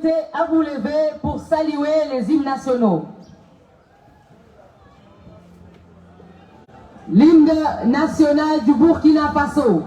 inviter à vous lever pour saluer les hymnes nationaux. L'hymne national du Burkina Faso.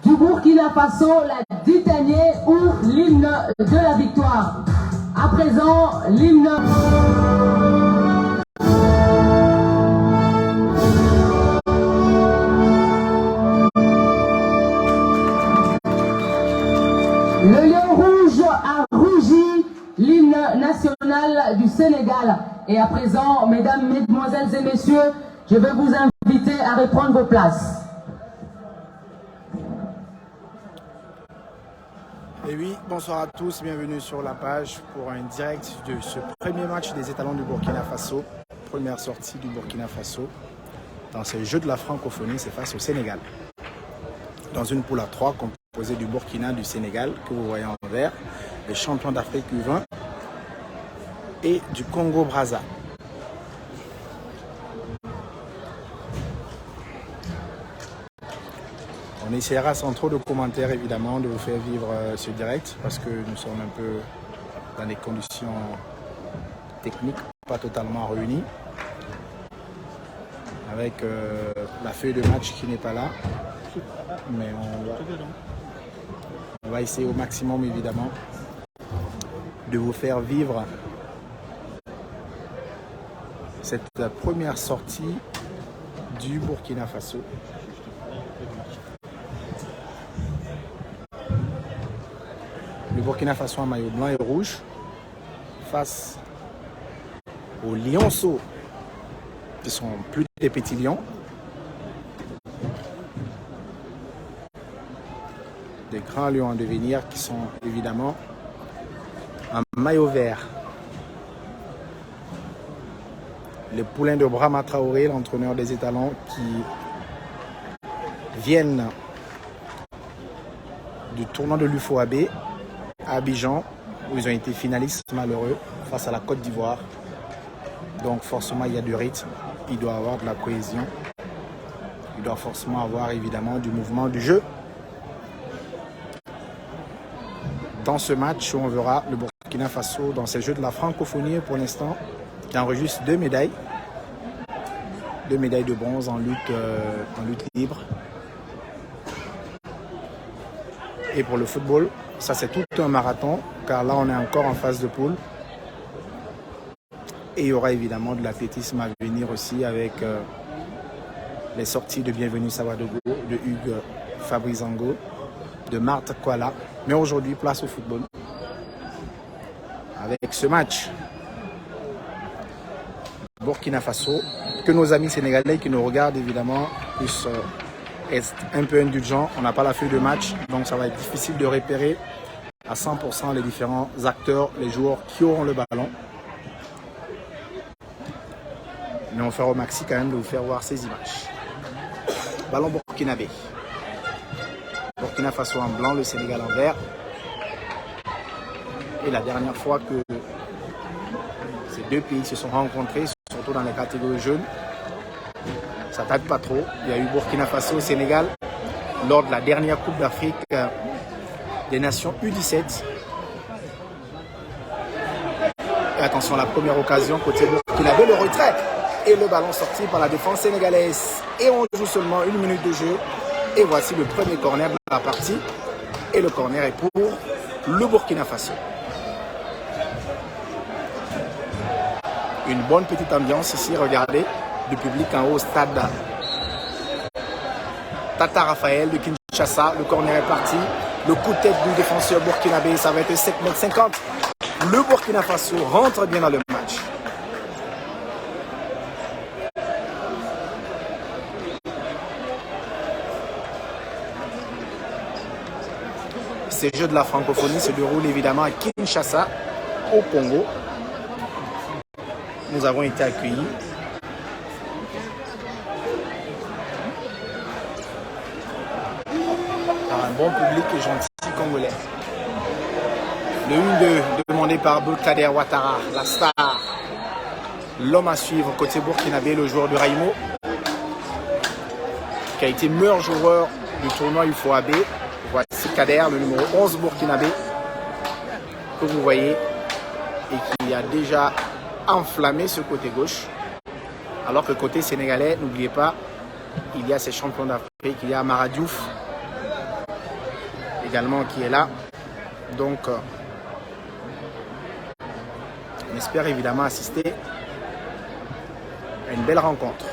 Du Burkina Faso, la Ditanier ou l'hymne de la victoire. À présent, l'hymne... Le lion rouge a rougi l'hymne national du Sénégal. Et à présent, mesdames, mesdemoiselles et messieurs, je vais vous inviter à reprendre vos places. Et oui, bonsoir à tous, bienvenue sur la page pour un direct de ce premier match des étalons du Burkina Faso. Première sortie du Burkina Faso dans ces Jeux de la francophonie, c'est face au Sénégal. Dans une poule à 3 composée du Burkina, du Sénégal, que vous voyez en vert, les champions d'Afrique U20 et du Congo-Brazza. On essaiera sans trop de commentaires évidemment de vous faire vivre ce direct parce que nous sommes un peu dans des conditions techniques pas totalement réunies. Avec la feuille de match qui n'est pas là. Mais on va essayer au maximum évidemment de vous faire vivre cette première sortie du Burkina Faso. Le Burkina Faso en maillot blanc et rouge face aux lionceaux qui sont plus des petits lions. Des grands lions en devenir qui sont évidemment en maillot vert. Les poulains de Brahma Traoré, l'entraîneur des étalons qui viennent du tournoi de l'UFOAB à Abidjan, où ils ont été finalistes malheureux face à la Côte d'Ivoire. Donc forcément il y a du rythme, il doit avoir de la cohésion, il doit forcément avoir évidemment du mouvement du jeu. Dans ce match, on verra le Burkina Faso dans ces Jeux de la francophonie pour l'instant, qui enregistre 2 médailles. 2 médailles de bronze en lutte libre. Et pour le football, ça c'est tout un marathon, car là on est encore en phase de poule. Et il y aura évidemment de l'athlétisme à venir aussi avec les sorties de Bienvenue Savadogo, de Hugues Fabrizango, de Marthe Kuala. Mais aujourd'hui, place au football. Avec ce match, Burkina Faso, que nos amis sénégalais qui nous regardent évidemment puissent être un peu indulgents. On n'a pas la feuille de match, donc ça va être difficile de repérer à 100% les différents acteurs, les joueurs qui auront le ballon. Mais on fera au maxi quand même de vous faire voir ces images. Ballon burkinabé. Burkina Faso en blanc, le Sénégal en vert. Et la dernière fois que ces deux pays se sont rencontrés, surtout dans les catégories jeunes, ça date pas trop. Il y a eu Burkina Faso au Sénégal lors de la dernière Coupe d'Afrique des Nations U17. Et attention, la première occasion côté burkinabé, le retrait et le ballon sorti par la défense sénégalaise. Et on joue seulement 1 minute de jeu. Et voici le premier corner de la partie. Et le corner est pour le Burkina Faso. Une bonne petite ambiance ici, regardez, du public en haut au stade Tata Raphaël de Kinshasa. Le corner est parti. Le coup de tête du défenseur burkinabé, ça va être 7,50 m. Le Burkina Faso rentre bien dans le match. Ces Jeux de la francophonie se déroulent évidemment à Kinshasa, au Congo. Nous avons été accueillis par un bon public et gentil congolais. Le 1-2 demandé par Abdelkader Ouattara, la star. L'homme à suivre côté burkinabé, le joueur de Raimo, qui a été meilleur joueur du tournoi UFOAB. Voici Kader, le numéro 11 burkinabé, que vous voyez, et qui a déjà enflammé ce côté gauche. Alors que côté sénégalais, n'oubliez pas, il y a ces champions d'Afrique, il y a Mara Diouf également qui est là. Donc, on espère évidemment assister à une belle rencontre.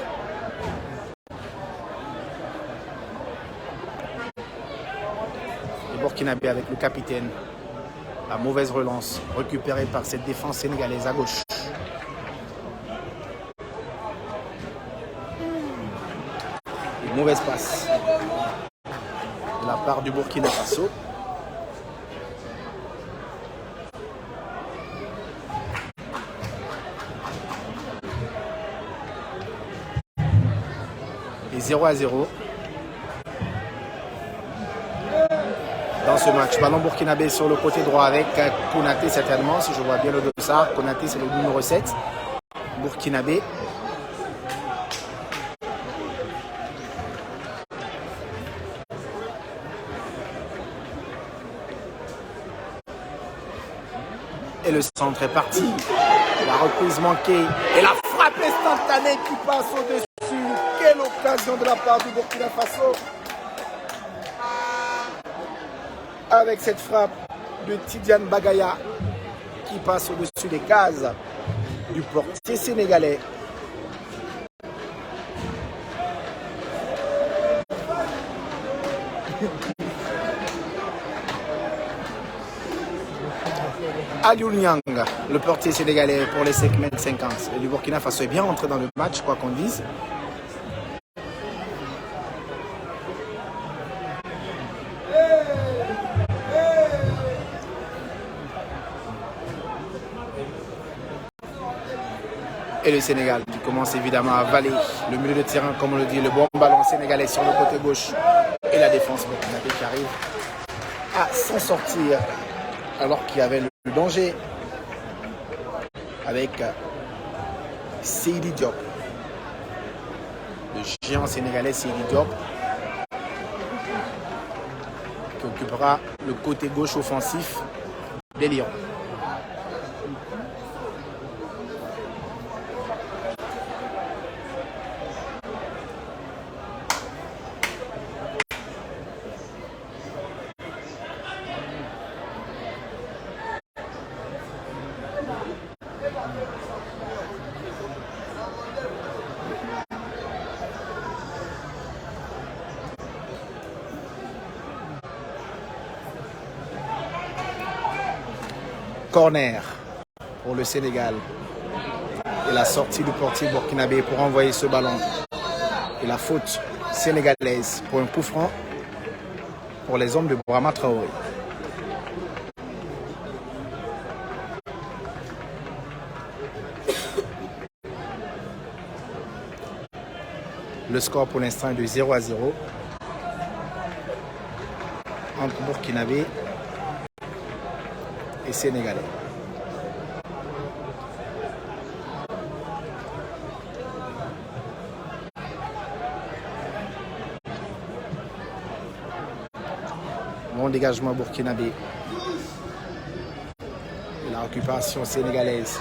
Le Burkinabé avec le capitaine. La mauvaise relance récupérée par cette défense sénégalaise à gauche. Une mauvaise passe de la part du Burkina Faso. Et 0-0 dans ce match. Ballon burkinabé sur le côté droit avec Konaté certainement, si je vois bien le dossard. Konaté, c'est le numéro 7. Burkinabé. Et le centre est parti. La reprise manquée. Et la frappe instantanée qui passe au-dessus. Quelle occasion de la part du Burkina Faso. Avec cette frappe de Tidiane Bagaya qui passe au-dessus des cases du portier sénégalais. Aliou Niang, le portier sénégalais pour les 5,50 m. Et le Burkina Faso est bien rentré dans le match, quoi qu'on dise. Et le Sénégal qui commence évidemment à avaler le milieu de terrain, comme on le dit, le bon ballon sénégalais sur le côté gauche. Et la défense burkinabé qui arrive à s'en sortir alors qu'il y avait le danger avec Seydi Diop. Le géant sénégalais Seydi Diop qui occupera le côté gauche offensif des Lions. Corner pour le Sénégal. Et la sortie du portier burkinabé pour envoyer ce ballon. Et la faute sénégalaise pour un coup franc pour les hommes de Brahma Traoré. Le score pour l'instant est de 0-0 entre Burkinabé et Sénégalais. Bon dégagement burkinabé. Et la récupération sénégalaise.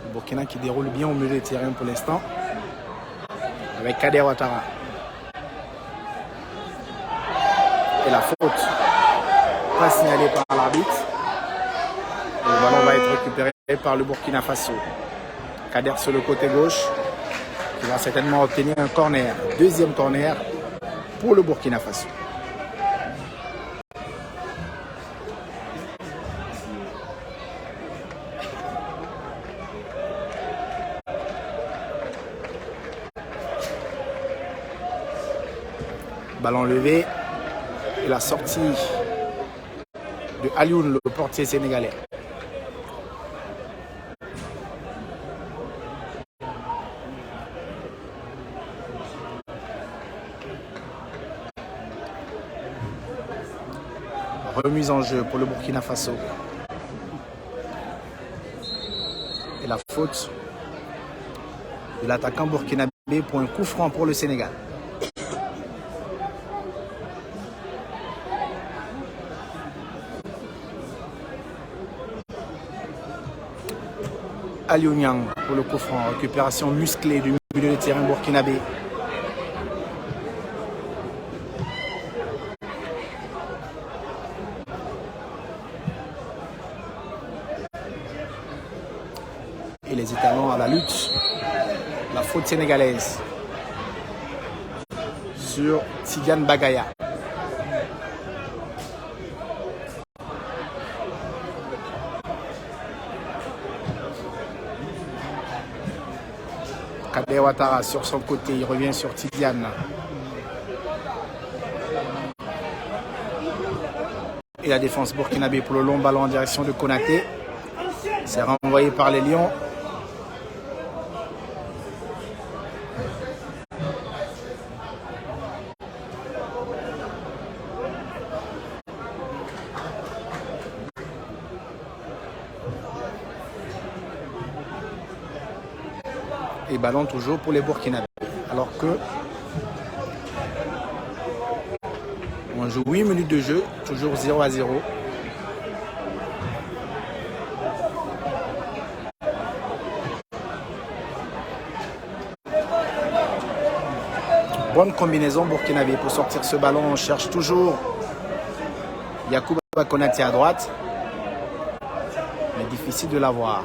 Le Burkina qui déroule bien au milieu de terrain pour l'instant. Avec Kader Ouattara. Et la faute pas signalée par l'arbitre. Le ballon va être récupéré par le Burkina Faso. Kader sur le côté gauche qui va certainement obtenir un corner. Deuxième corner pour le Burkina Faso. Ballon levé. Et la sortie de Alioune, le portier sénégalais. Remise en jeu pour le Burkina Faso. Et la faute de l'attaquant burkinabé pour un coup franc pour le Sénégal. Aliou Niang pour le coup franc, récupération musclée du milieu de terrain burkinabé. Et les étalons à la lutte. La faute sénégalaise sur Tidiane Bagaya. Kader Ouattara sur son côté, il revient sur Tidiane. Et la défense burkinabé pour le long ballon en direction de Konaté. C'est renvoyé par les Lions. Et ballon toujours pour les Burkinabés. Alors que on joue 8 minutes de jeu, toujours 0-0. Bonne combinaison burkinabé pour sortir ce ballon. On cherche toujours Yacouba Konaté à droite. Mais difficile de l'avoir.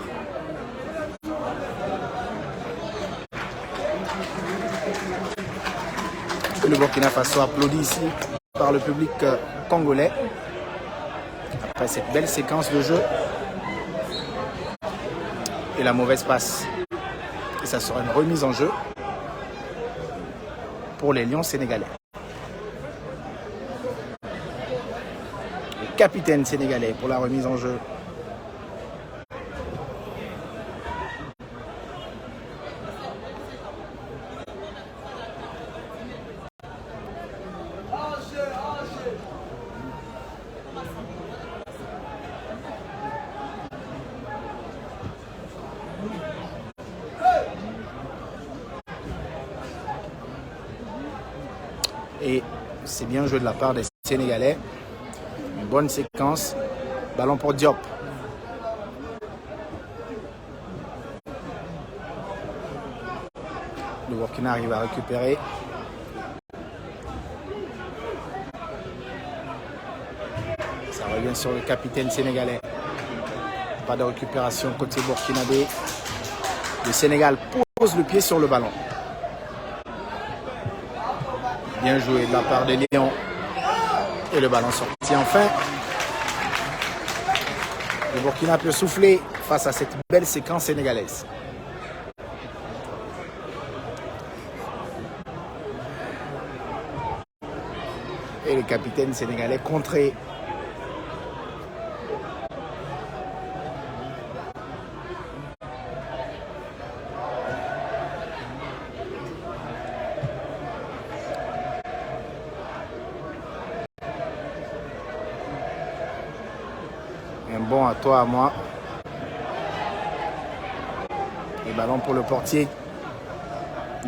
Le Burkina Faso applaudi ici par le public congolais. Après cette belle séquence de jeu. Et la mauvaise passe. Et ça sera une remise en jeu pour les Lions sénégalais. Le capitaine sénégalais pour la remise en jeu. Et c'est bien joué de la part des Sénégalais. Une bonne séquence. Ballon pour Diop. Le Burkina arrive à récupérer. Ça revient sur le capitaine sénégalais. Pas de récupération côté burkinabé. Le Sénégal pose le pied sur le ballon. Bien joué de la part des Lions. Et le ballon sorti enfin Le Burkina peut souffler face à cette belle séquence sénégalaise. Et le capitaine sénégalais contré. Un bon à toi, à moi. Et ballon pour le portier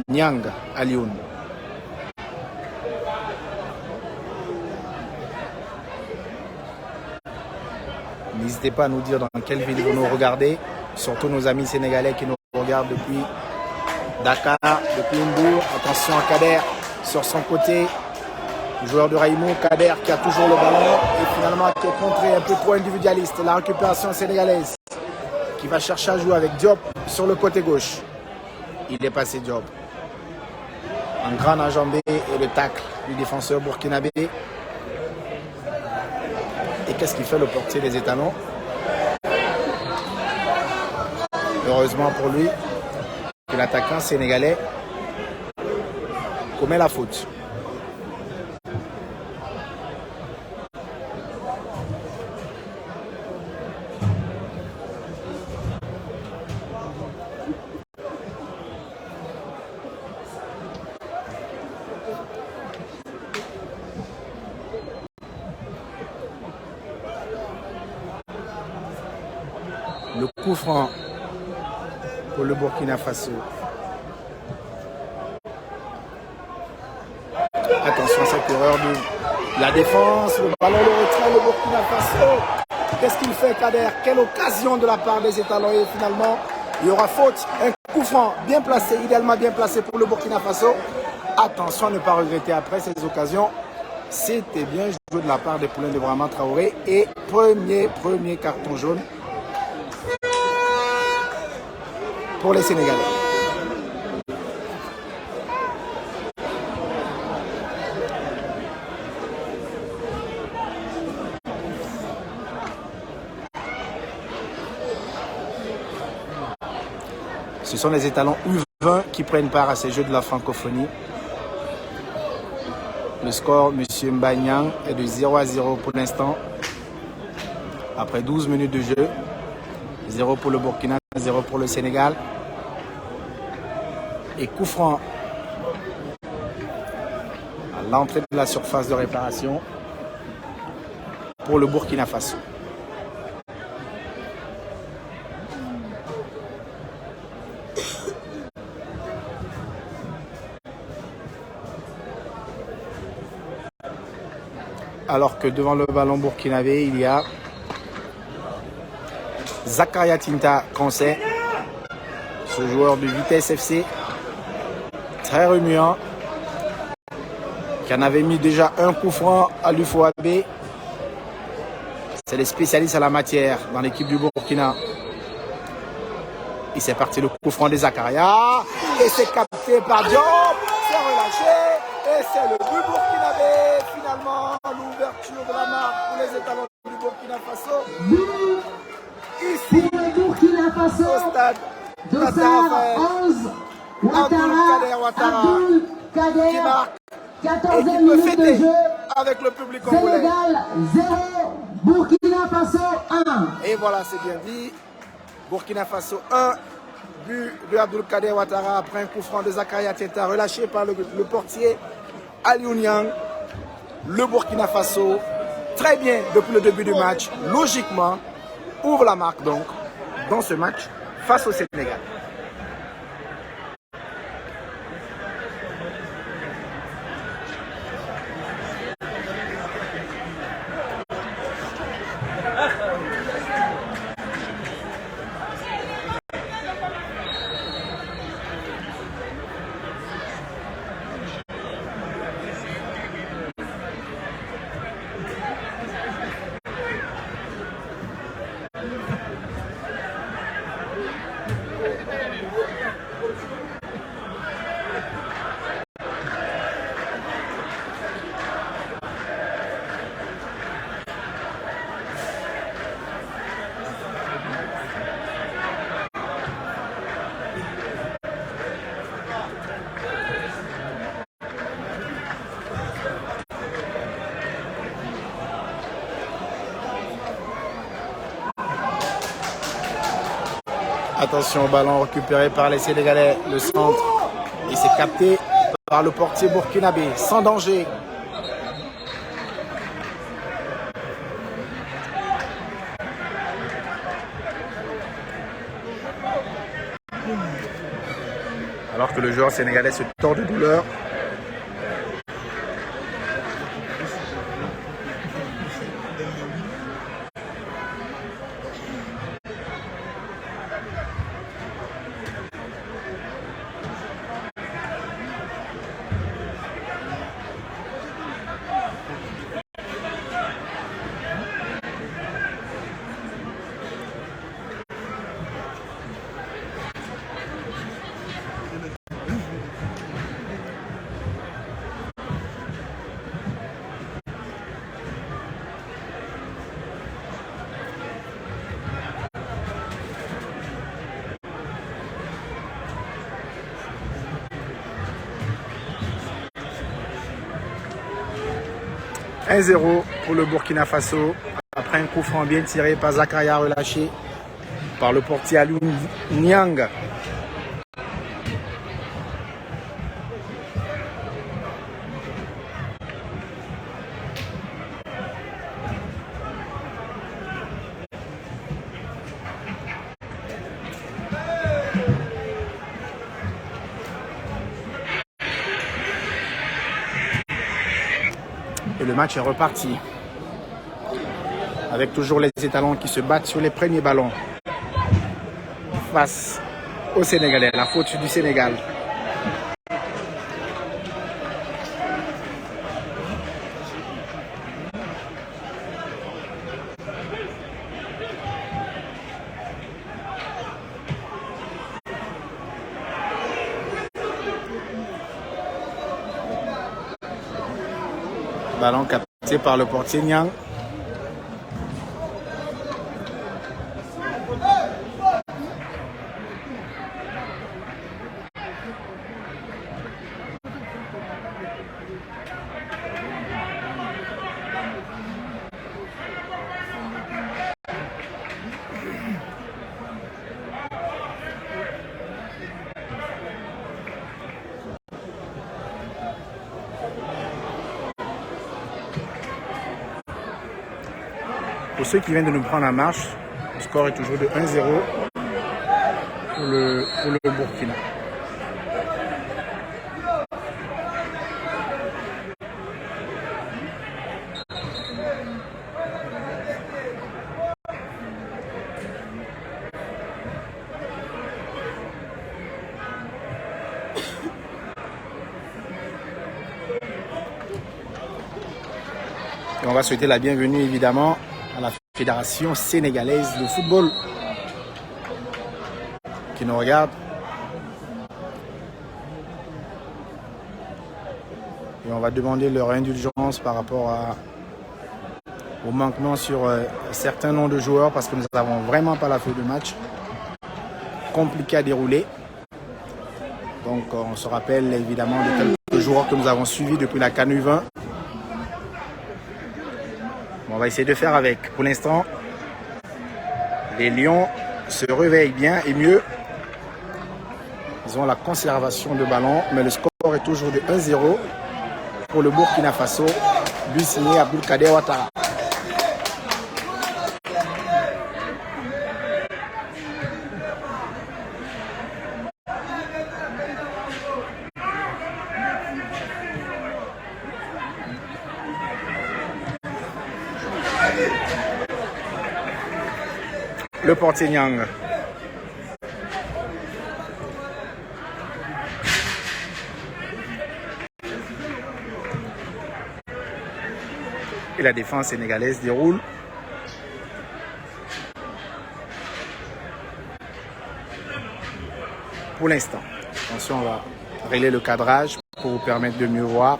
Niang Alioune. N'hésitez pas à nous dire dans quelle ville vous nous regardez, surtout nos amis sénégalais qui nous regardent depuis Dakar, depuis Mbour. Attention à Kader sur son côté, joueur de Raïmou, Kader qui a toujours le ballon et finalement qui est contré un peu trop individualiste. La récupération sénégalaise qui va chercher à jouer avec Diop sur le côté gauche. Il est passé Diop. Un grand enjambé et le tacle du défenseur burkinabé. Et qu'est-ce qu'il fait le portier des étalons? Heureusement pour lui que l'attaquant sénégalais commet la faute. Le coup franc pour le Burkina Faso. Attention à cette erreur de la défense. Le ballon le retrait, le Burkina Faso. Qu'est-ce qu'il fait, Kader? Quelle occasion de la part des étalons. Et finalement, il y aura faute. Un coup franc bien placé, idéalement bien placé pour le Burkina Faso. Attention à ne pas regretter après ces occasions. C'était bien joué de la part des poulains de Brahma Traoré. Et premier carton jaune pour les Sénégalais. Ce sont les étalons U20 qui prennent part à ces Jeux de la francophonie. Le score, M. Mbanyang, est de 0-0 pour l'instant. Après 12 minutes de jeu, 0 pour le Burkina, 0 pour le Sénégal. Et coup franc à l'entrée de la surface de réparation pour le Burkina Faso. Alors que devant le ballon burkinabé, il y a Zakaria Tinta Kansé, ce joueur de Vitesse FC, très remuant, qui en avait mis déjà un coup franc à l'UFOAB. C'est les spécialistes à la matière dans l'équipe du Burkina. Et c'est parti le coup franc de Zakaria. Et c'est capté par Diop. C'est relâché. Et c'est le but burkinabé. Finalement, l'ouverture de la marque pour les étalons du Burkina Faso. Ici, pour le Burkina Faso, au stade Dossard 11, Ouattara, Abdoul Kader, qui marque 14e et qui peut minute de fêter jeu. avec le public congolais. Sénégal 0, Burkina Faso 1. Et voilà, c'est bien dit. Burkina Faso 1, but de Abdoul Kader Ouattara après un coup franc de Zakaria Teta relâché par le portier Alioune Niang. Le Burkina Faso, très bien depuis le début du match, logiquement, ouvre la marque donc dans ce match face au Sénégal. Attention au ballon récupéré par les Sénégalais. Le centre. Et c'est capté par le portier burkinabé. Sans danger. Alors que le joueur sénégalais se tord de douleur. « 1-0 pour le Burkina Faso. Après un coup franc bien tiré par Zakaria, relâché par le portier Aliou Niang. Et le match est reparti. Avec toujours les étalons qui se battent sur les premiers ballons. Face aux Sénégalais. La faute du Sénégal. Ballon capté par le portier Niang. Pour ceux qui viennent de nous prendre en marche, le score est toujours de 1-0 pour le Burkina. Et on va souhaiter la bienvenue évidemment à la Fédération sénégalaise de football qui nous regarde. Et on va demander leur indulgence par rapport au manquement sur un certain nombre de joueurs parce que nous n'avons vraiment pas la feuille de match. Compliqué à dérouler. Donc on se rappelle évidemment de quelques joueurs que nous avons suivis depuis la CAN U20. On va essayer de faire avec. Pour l'instant, les Lions se réveillent bien et mieux. Ils ont la conservation de ballon, mais le score est toujours de 1-0 pour le Burkina Faso. But signé Abdoulkader Ouattara. Le portier Niang. Et la défense sénégalaise déroule. Pour l'instant. Attention, on va régler le cadrage pour vous permettre de mieux voir.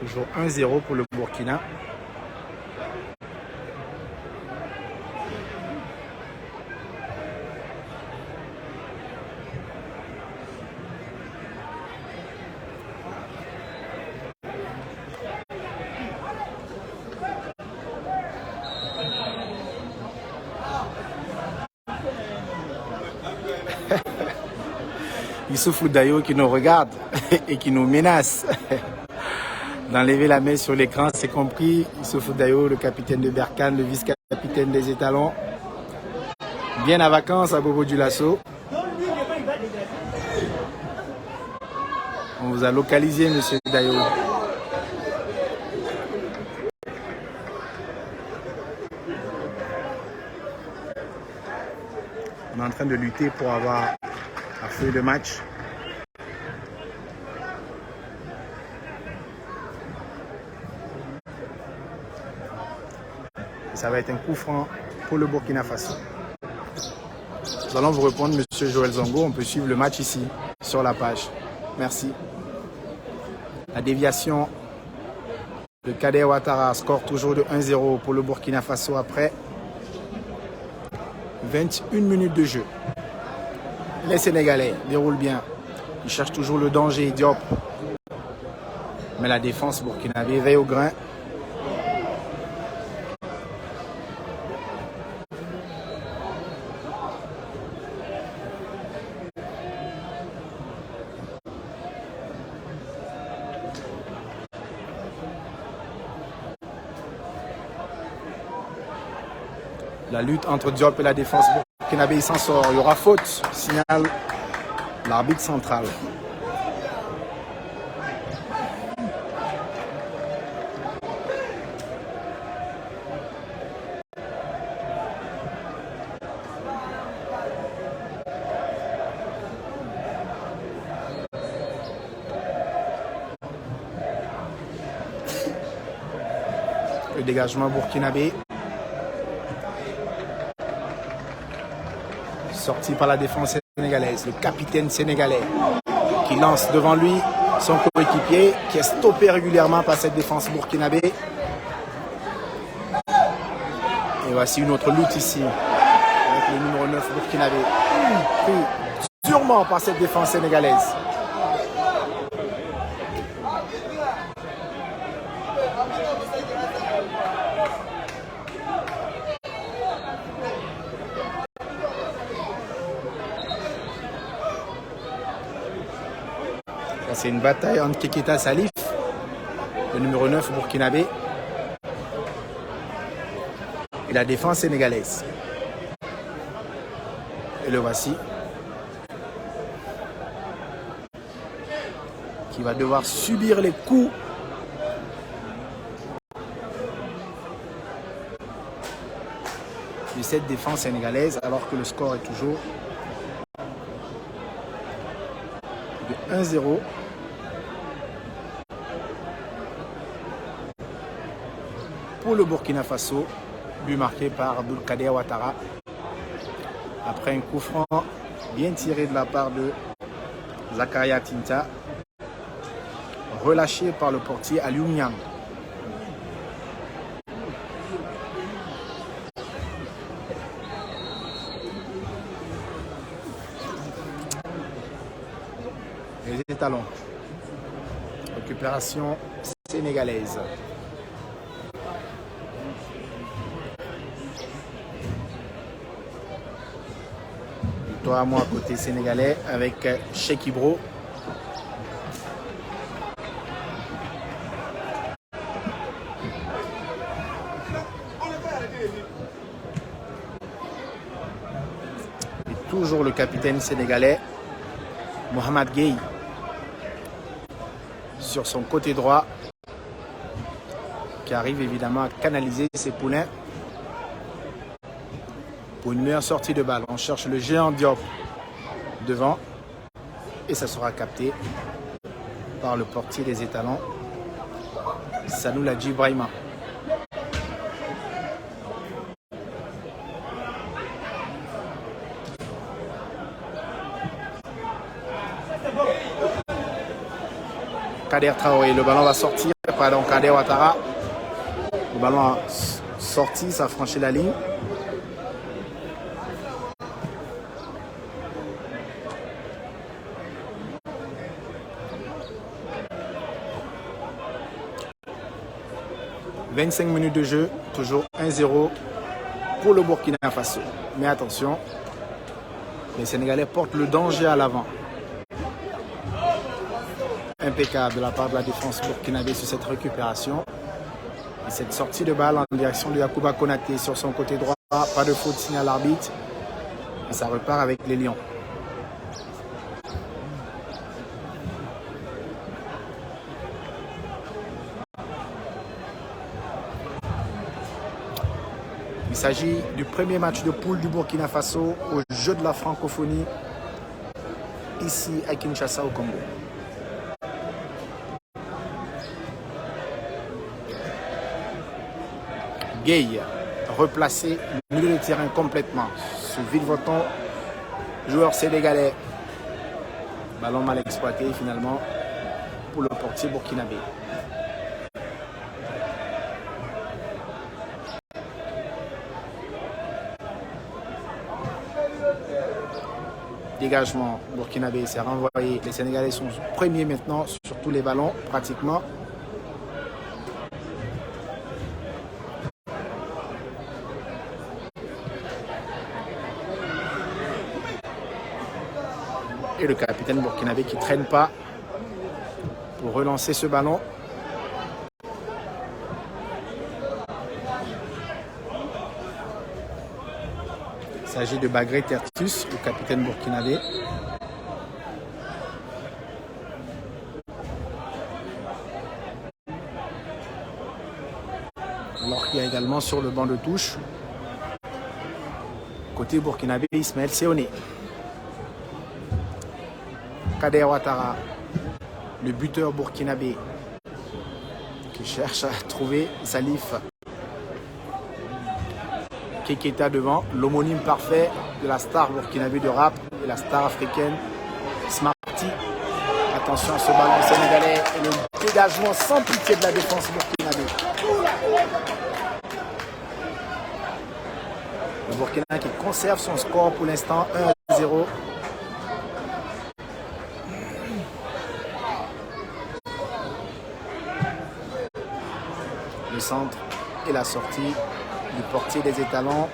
Toujours 1-0 pour le Burkina. Issoufou Dayo qui nous regarde et qui nous menace d'enlever la main sur l'écran, c'est compris. Issoufou Dayo, le capitaine de Berkane, le vice-capitaine des étalons, bien à vacances à Bobo Dioulasso. On vous a localisé, monsieur Dayo. On est en train de lutter pour avoir la feuille de match. Et ça va être un coup franc pour le Burkina Faso. Nous allons vous répondre, monsieur Joël Zongo. On peut suivre le match ici, sur la page. Merci. La déviation de Kader Ouattara score toujours de 1-0 pour le Burkina Faso après 21 minutes de jeu. Les Sénégalais déroulent bien. Ils cherchent toujours le danger, Diop. Mais la défense burkinabé veille au grain. La lutte entre Diop et la défense burkinabé, il s'en sort. Il y aura faute, signale l'arbitre central. Le dégagement burkinabé. Sorti par la défense sénégalaise, le capitaine sénégalais qui lance devant lui son coéquipier qui est stoppé régulièrement par cette défense burkinabé. Et voici une autre lutte ici avec le numéro 9 burkinabé, pris sûrement par cette défense sénégalaise. C'est une bataille entre Keketa Salif, le numéro 9 burkinabé, et la défense sénégalaise. Et le voici, qui va devoir subir les coups de cette défense sénégalaise, alors que le score est toujours de 1-0. Pour le Burkina Faso, but marqué par Abdoulkader Ouattara après un coup franc bien tiré de la part de Zakaria Tinta, relâché par le portier Aliou Niang. Les étalons. Récupération sénégalaise. Toi à moi côté sénégalais avec Cheikh Ibro. Et toujours le capitaine sénégalais Mohamed Gueye sur son côté droit qui arrive évidemment à canaliser ses poulains pour une meilleure sortie de balle. On cherche le géant Diop devant et ça sera capté par le portier des étalons, Sanoula Djibrahima. Kader Traoré, le ballon va sortir pardon, Kader Ouattara. Le ballon a sorti, ça a franchi la ligne. « 25 minutes de jeu, toujours 1-0 pour le Burkina Faso. Mais attention, les Sénégalais portent le danger à l'avant. Impeccable de la part de la défense burkinabé sur cette récupération. Et cette sortie de balle en direction de Yacouba Konaté sur son côté droit. Pas de faute signée à l'arbitre. Et ça repart avec les Lions. Il s'agit du premier match de poule du Burkina Faso au jeu de la francophonie ici à Kinshasa au Congo. Gueye, replacé milieu de terrain complètement. Sous vide-votant, joueur sénégalais. Ballon mal exploité finalement pour le portier burkinabé. Dégagement burkinabé, c'est renvoyé. Les Sénégalais sont premiers maintenant sur tous les ballons pratiquement. Et le capitaine burkinabé qui ne traîne pas pour relancer ce ballon. Il s'agit de Bagré Tertus, le capitaine burkinabé. Alors qu'il y a également sur le banc de touche, côté burkinabé, Ismaël Séoné. Kader Ouattara, le buteur burkinabé, qui cherche à trouver Salif. Keketa devant, l'homonyme parfait de la star burkinabé de rap et la star africaine Smarty. Attention à ce ballon sénégalais et le dégagement sans pitié de la défense burkinabé. Le Burkina qui conserve son score pour l'instant 1-0. Le centre et la sortie du portier des étalons.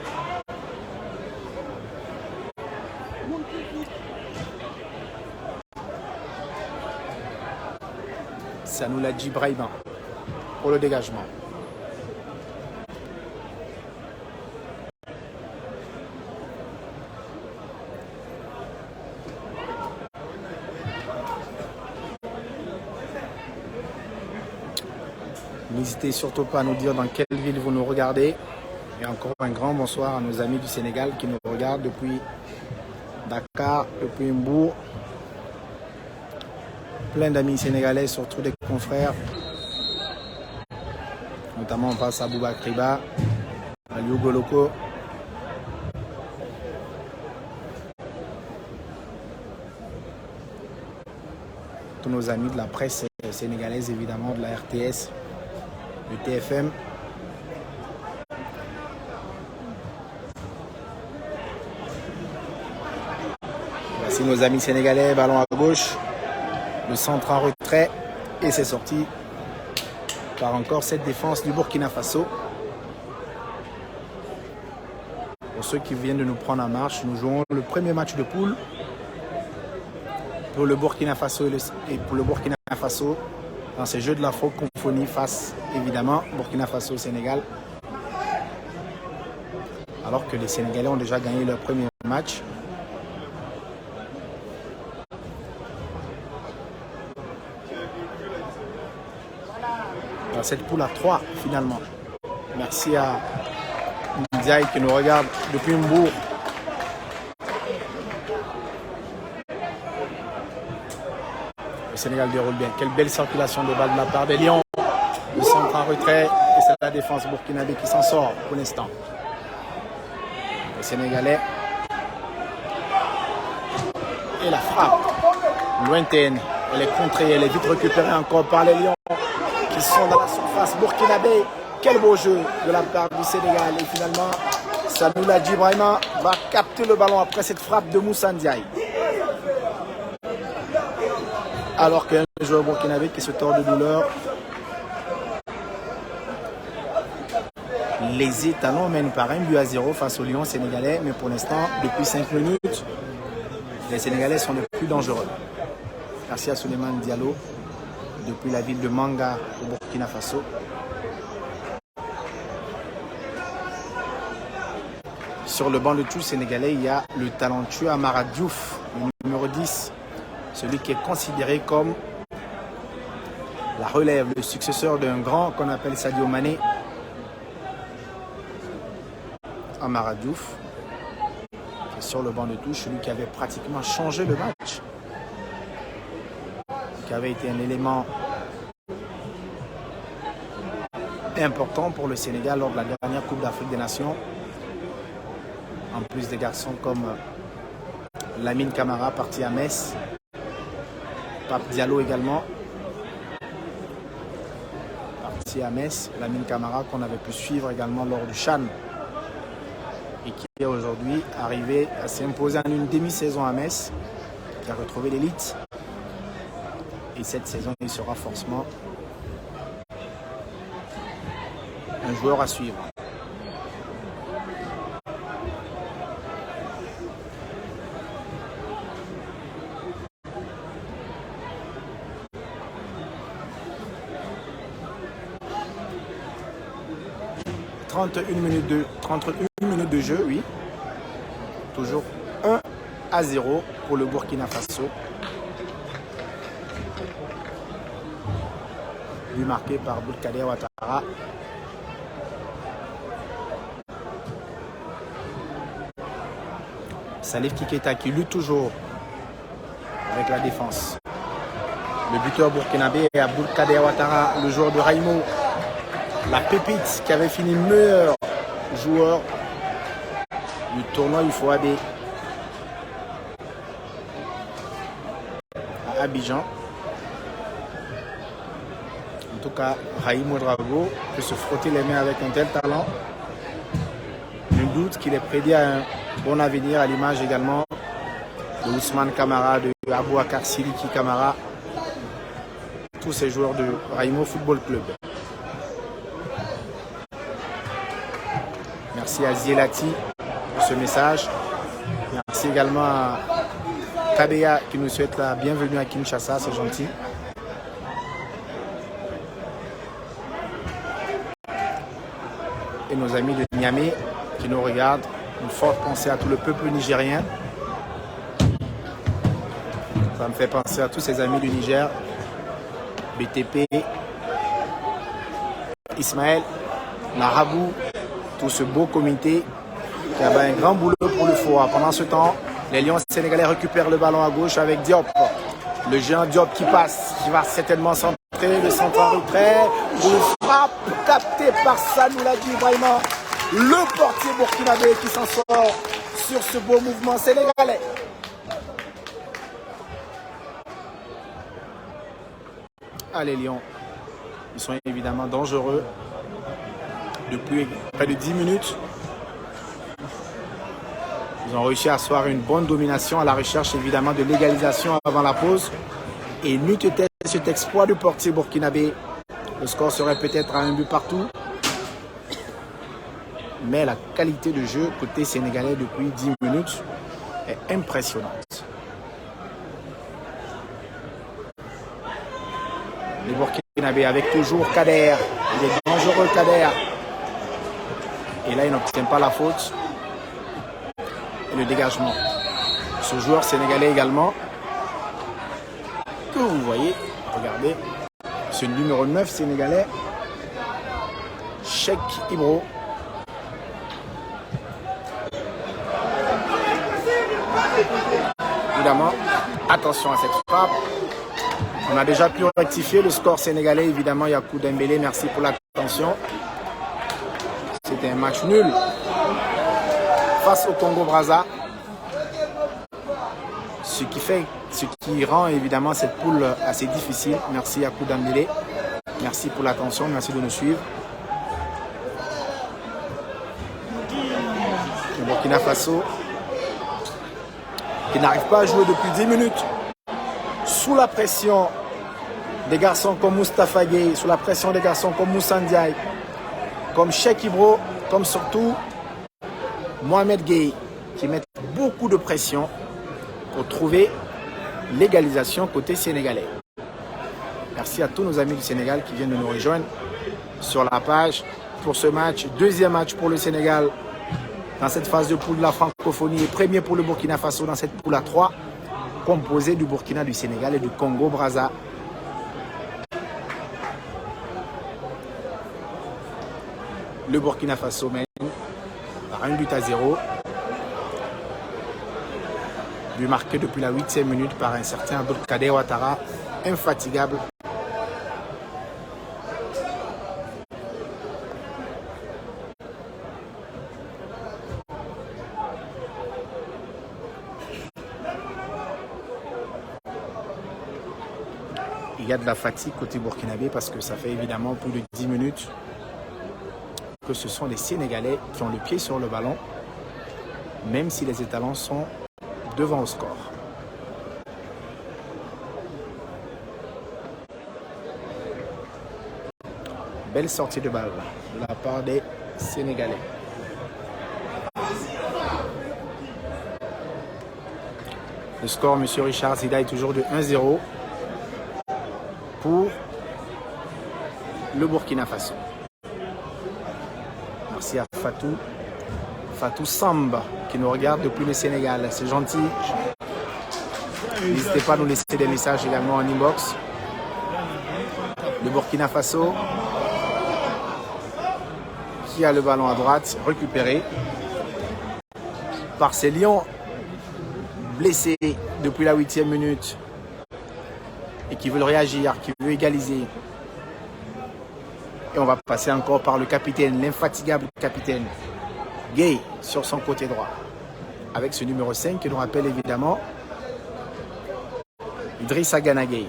Sanoula Djibrahima pour le dégagement. N'hésitez surtout pas à nous dire dans quelle ville vous nous regardez. Et encore un grand bonsoir à nos amis du Sénégal qui nous regardent depuis Dakar, depuis Mbour. Plein d'amis sénégalais, surtout des confrères. Notamment on passe à Boubakriba, à Liogoloko. Tous nos amis de la presse sénégalaise, évidemment, de la RTS, du TFM. Voici nos amis sénégalais, ballon à gauche, le centre en retrait et c'est sorti par encore cette défense du Burkina Faso. Pour ceux qui viennent de nous prendre en marche, nous jouons le premier match de poule pour le Burkina Faso et pour le Burkina Faso dans ces jeux de la francophonie face évidemment Burkina Faso-Sénégal. Alors que les Sénégalais ont déjà gagné leur premier match. Dans cette poule à 3 finalement. Merci à Ndiaye qui nous regarde depuis Mbour. Le Sénégal déroule bien. Quelle belle circulation de balles de la part des Lions. Le centre en retrait et c'est la défense burkinabé qui s'en sort pour l'instant. Les Sénégalais. Et la frappe lointaine. Elle est contrée, elle est vite récupérée encore par les Lions. qui sont dans la surface burkinabé. Quel beau jeu de la part du Sénégal. Et finalement, Sanoula Djibrahima va capter le ballon après cette frappe de Moussa Ndiaye. Alors qu'un joueur burkinabé qui se tord de douleur. Les Étalons mènent par 1-0 face aux Lions sénégalais. Mais pour l'instant, depuis 5 minutes, les Sénégalais sont les plus dangereux. Merci à Souleymane Diallo, depuis la ville de Manga au Burkina Faso. Sur le banc de touche sénégalais, il y a le talentueux Amara Diouf, le numéro 10, celui qui est considéré comme la relève, le successeur d'un grand qu'on appelle Sadio Mané. Amara Diouf, qui est sur le banc de touche, celui qui avait pratiquement changé le match, qui avait été un élément important pour le Sénégal lors de la dernière Coupe d'Afrique des Nations. En plus des garçons comme Lamine Camara, parti à Metz, Pape Diallo également, parti à Metz, Lamine Camara qu'on avait pu suivre également lors du CHAN et qui est aujourd'hui arrivé à s'imposer en une demi-saison à Metz, qui a retrouvé l'élite. Et cette saison, il sera forcément un joueur à suivre. « 31 minutes de jeu, oui. Toujours 1-0 pour le Burkina Faso. But marqué par Boulkader Ouattara. Salif Kiketa qui lutte toujours avec la défense. Le buteur burkinabé est Boulkader Ouattara, le joueur de Raimo. La pépite qui avait fini meilleur joueur du tournoi UFOAB à Abidjan. En tout cas, Raimo Drago peut se frotter les mains avec un tel talent. Nul doute qu'il est prédit à un bon avenir, à l'image également de Ousmane Camara, de Abouakar Siliki Camara, tous ces joueurs de Raimo Football Club. Merci à Zielati pour ce message. Merci également à Kabeya qui nous souhaite la bienvenue à Kinshasa, c'est gentil. Et nos amis de Niamey qui nous regardent. Une forte pensée à tout le peuple nigérien. Ça me fait penser à tous ces amis du Niger. BTP, Ismaël, Narabou, tout ce beau comité qui avait un grand boulot pour le FOA. Pendant ce temps, les Lions sénégalais récupèrent le ballon à gauche avec Diop. Le géant Diop qui passe, qui va certainement centrer, le centre en retrait. Une frappe captée par Sanoula Djibrahima, le portier burkinabé qui s'en sort sur ce beau mouvement sénégalais. Ah, les Lions, ils sont évidemment dangereux depuis près de 10 minutes. Ils ont réussi à asseoir une bonne domination à la recherche évidemment de l'égalisation avant la pause. Et n'eût été cet exploit du portier burkinabé, le score serait peut-être à un but partout. Mais la qualité de jeu côté sénégalais depuis 10 minutes est impressionnante. Les Burkinabés avec toujours Kader. Il est dangereux Kader. Et là, il n'obtient pas la faute. Et le dégagement. Ce joueur sénégalais également, que vous voyez, regardez, ce numéro 9 sénégalais, Cheikh Ibro. Évidemment, attention à cette frappe. On a déjà pu rectifier le score sénégalais. Évidemment, Yakou Dembélé, merci pour l'attention. C'était un match nul face au Congo-Brazza. Ce qui rend évidemment cette poule assez difficile. Merci Yakou Dembélé. Merci pour l'attention, merci de nous suivre. Le Burkina Faso qui n'arrive pas à jouer depuis 10 minutes sous la pression des garçons comme Moustapha Gueye, sous la pression des garçons comme Moussa Ndiaye, comme Cheikh Ibro, comme surtout Mohamed Gueye, qui mettent beaucoup de pression pour trouver l'égalisation côté sénégalais. Merci à tous nos amis du Sénégal qui viennent de nous rejoindre sur la page pour ce match. Deuxième match pour le Sénégal dans cette phase de poule de la francophonie et premier pour le Burkina Faso dans cette poule à 3 composée du Burkina, du Sénégal et du Congo-Brazza. Le Burkina Faso mène par 1-0. But marqué depuis la 8e minute par un certain Abdelkader Ouattara, infatigable. Il y a de la fatigue côté burkinabé parce que ça fait évidemment plus de 10 minutes que ce sont les Sénégalais qui ont le pied sur le ballon, même si les étalons sont devant au score. Belle sortie de balle de la part des Sénégalais. Le score, M. Richard Zida, est toujours de 1-0 pour le Burkina Faso. Merci à Fatou Samba qui nous regarde depuis le Sénégal. C'est gentil. N'hésitez pas à nous laisser des messages également en inbox. Le Burkina Faso qui a le ballon à droite, récupéré par ces lions blessés depuis la 8e minute et qui veulent réagir, qui veulent égaliser. Et on va passer encore par le capitaine, l'infatigable capitaine Gueye sur son côté droit. Avec ce numéro 5 qui nous rappelle évidemment Idrissa Gana Gueye.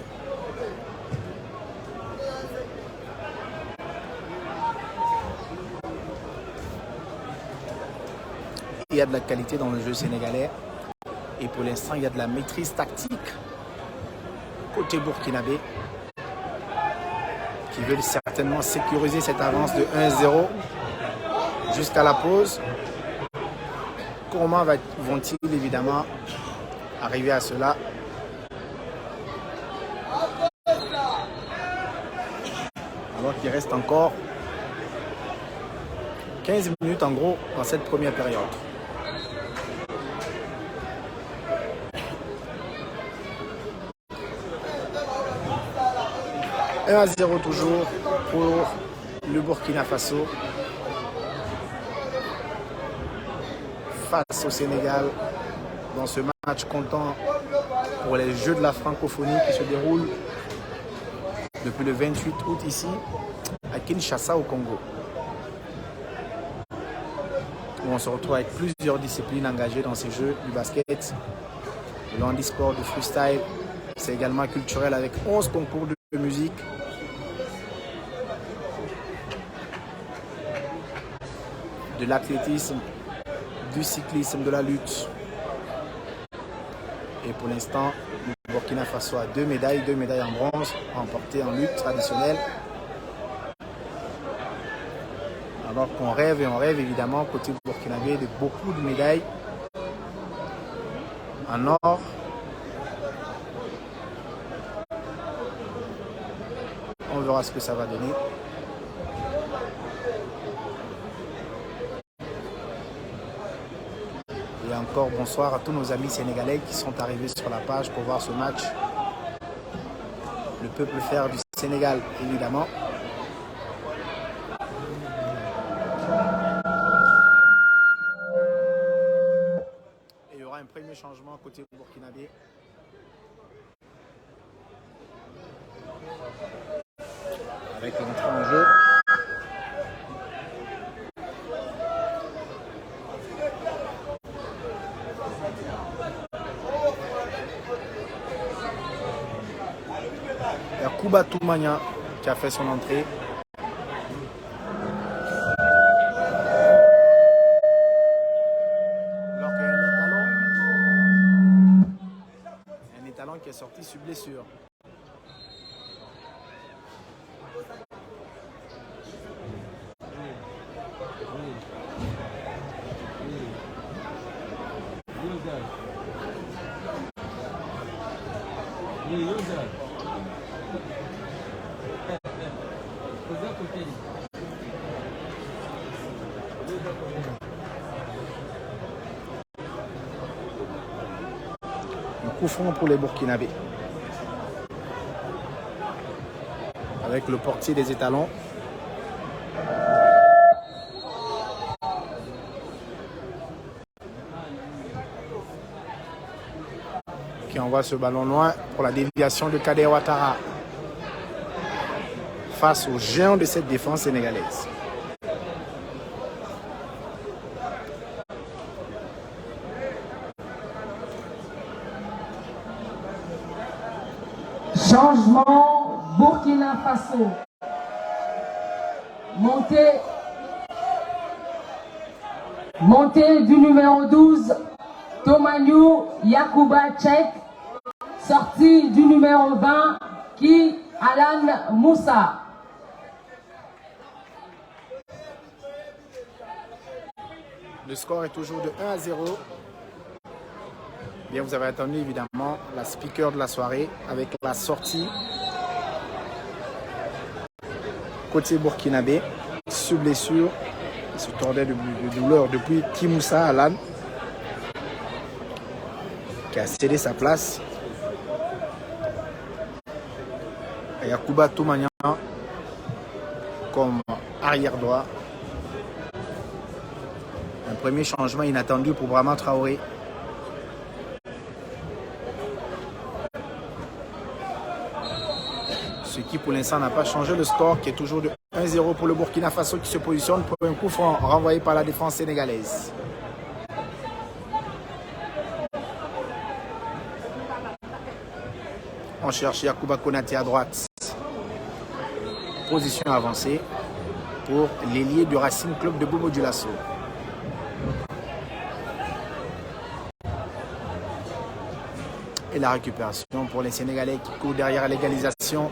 Il y a de la qualité dans le jeu sénégalais. Et pour l'instant, il y a de la maîtrise tactique côté burkinabé qui veulent certainement sécuriser cette avance de 1-0 jusqu'à la pause. Comment vont-ils évidemment arriver à cela? Alors qu'il reste encore 15 minutes en gros dans cette première période. « 1-0 toujours pour le Burkina Faso face au Sénégal dans ce match comptant pour les Jeux de la francophonie qui se déroulent depuis le 28 août ici à Kinshasa au Congo. Où on se retrouve avec plusieurs disciplines engagées dans ces Jeux, du basket, de handisport, du freestyle. C'est également culturel avec 11 concours de musique. De l'athlétisme, du cyclisme, de la lutte. Et pour l'instant, le Burkina Faso a deux médailles en bronze remportées en lutte traditionnelle. Alors qu'on rêve et on rêve évidemment côté burkinabé de beaucoup de médailles en or. On verra ce que ça va donner. Et encore bonsoir à tous nos amis sénégalais qui sont arrivés sur la page pour voir ce match. Le peuple fer du Sénégal, évidemment. Et il y aura un premier changement côté burkinabé. Avec l'entrée en jeu. Kuba Toumania qui a fait son entrée. Alors qu'il y a un étalon qui est sorti sur blessure. Un coup franc pour les Burkinabés. Avec le portier des étalons. Qui envoie ce ballon loin pour la déviation de Kader Ouattara face aux géants de cette défense sénégalaise. Changement Burkina Faso. Montée du numéro 12, Tomaniou Yakuba Tchek. Sortie du numéro 20, Ki Alan Moussa. Le score est toujours de 1-0. Bien, vous avez attendu évidemment la speaker de la soirée avec la sortie côté burkinabé sur blessure. Il se tordait de douleur depuis Kimoussa Alan qui a cédé sa place à Yakuba Toumania comme arrière droit. Un premier changement inattendu pour Brahma Traoré. Ce qui pour l'instant n'a pas changé le score qui est toujours de 1-0 pour le Burkina Faso qui se positionne pour un coup franc renvoyé par la défense sénégalaise. On cherche Yakuba Konaté à droite. Position avancée pour l'ailier du Racing Club de Bobo Dioulasso. Et la récupération pour les Sénégalais qui courent derrière l'égalisation.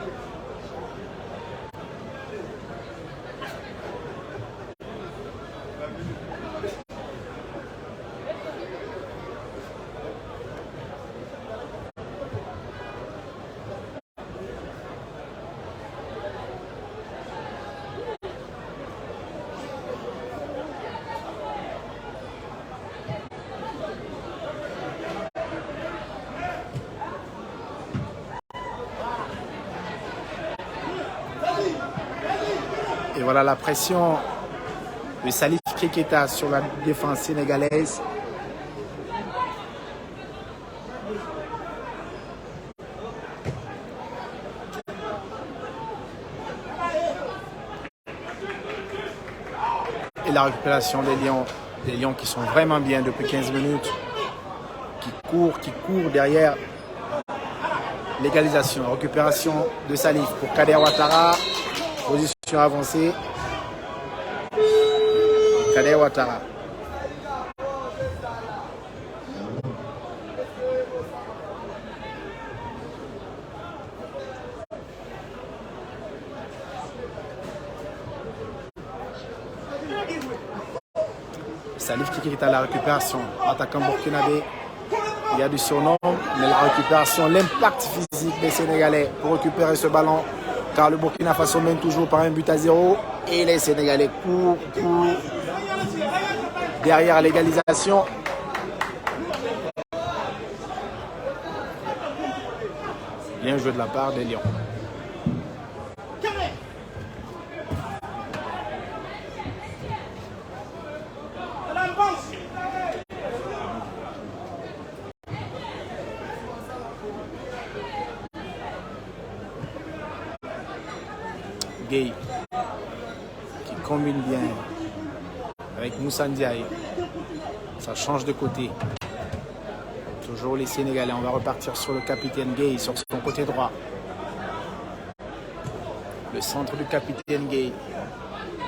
Et voilà la pression de Salif Keketa sur la défense sénégalaise. Et la récupération des Lions qui sont vraiment bien depuis 15 minutes, qui courent derrière l'égalisation. Récupération de Salif pour Kader Ouattara. Position avancée. Kader Ouattara. Salif Keketa à la récupération. Attaquant burkinabé. Il y a du surnom, mais la récupération, l'impact physique des Sénégalais pour récupérer ce ballon. Car le Burkina Faso mène toujours par 1-0 et les Sénégalais courent derrière l'égalisation. Bien joué de la part des Lions. Gueye qui combine bien avec Moussa Ndiaye. Ça change de côté. Toujours les Sénégalais. On va repartir sur le capitaine Gueye sur son côté droit. Le centre du capitaine Gay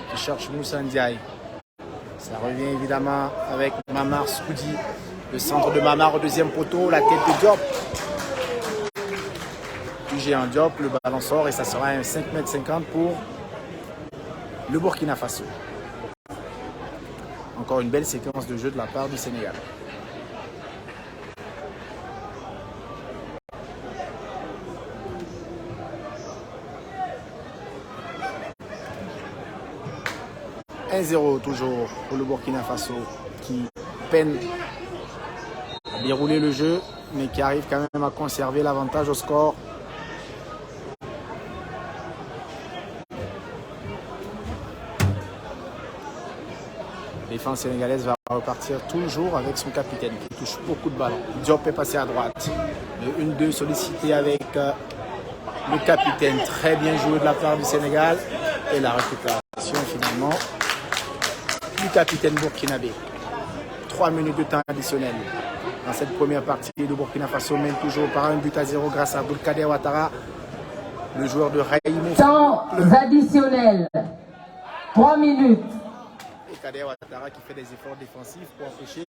qui cherche Moussa Ndiaye. Ça revient évidemment avec Mamar Skoudi. Le centre de Mamar au deuxième poteau, la tête de Diop. Puis j'ai un Diop, le ballon sort et ça sera un 5,50 m pour le Burkina Faso. Encore une belle séquence de jeu de la part du Sénégal. « 1-0 toujours pour le Burkina Faso qui peine à dérouler le jeu mais qui arrive quand même à conserver l'avantage au score. La défense sénégalaise va repartir toujours avec son capitaine qui touche beaucoup de ballons. Diop est passé à droite. Le 1-2 sollicité avec le capitaine. Très bien joué de la part du Sénégal. Et la récupération finalement du capitaine burkinabé. 3 minutes de temps additionnel. Dans cette première partie, le Burkina Faso mène toujours par 1-0 grâce à Abdoulkader Ouattara, le joueur de Raïmou. Temps additionnel. 3 minutes. Et Kader Ouattara qui fait des efforts défensifs pour empêcher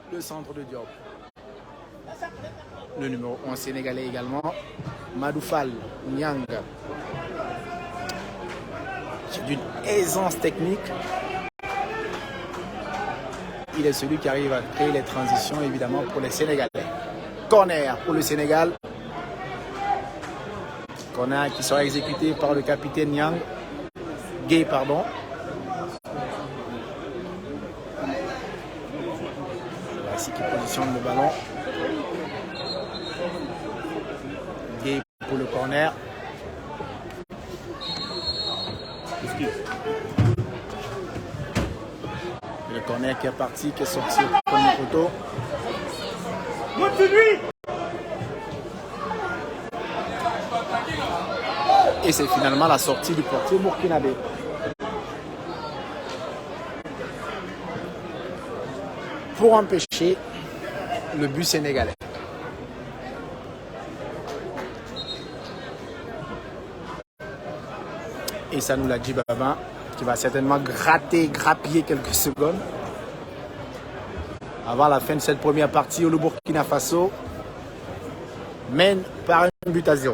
le centre de Diop. Le numéro 11 sénégalais également, Madoufal Nyang, qui est d'une aisance technique. Il est celui qui arrive à créer les transitions évidemment pour les Sénégalais. Corner pour le Sénégal. Corner qui sera exécuté par le capitaine Nyang. Gay, pardon. Voici qui positionne le ballon. Gay pour le corner. Le corner qui est parti, qui est sorti au premier poteau. Et c'est finalement la sortie du portier burkinabé. Pour empêcher le but sénégalais. Et ça nous l'a dit Baba, qui va certainement grappiller quelques secondes avant la fin de cette première partie où le Burkina Faso mène par 1-0.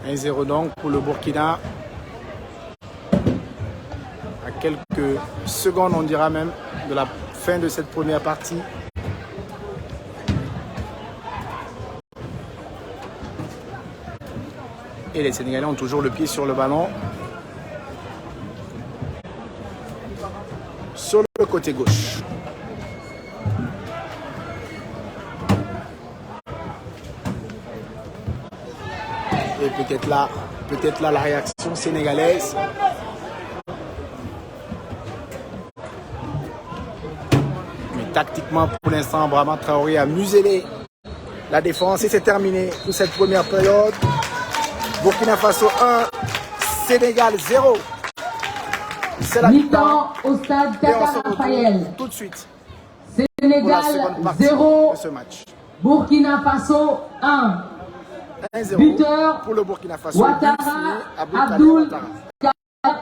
« 1-0 donc pour le Burkina. À quelques secondes, on dira même, de la fin de cette première partie. Et les Sénégalais ont toujours le pied sur le ballon. Sur le côté gauche. Et peut-être là la réaction sénégalaise. Mais tactiquement, pour l'instant, Brahma Traoré a muselé la défense et c'est terminé pour cette première période. Burkina Faso 1, Sénégal 0. C'est la mi-temps au stade Tata Raphaël. Tout de suite. Sénégal 0, de ce match. Burkina Faso 1. 1-0 Buteur pour le Burkina Faso. Ouattara, Abdoul Kader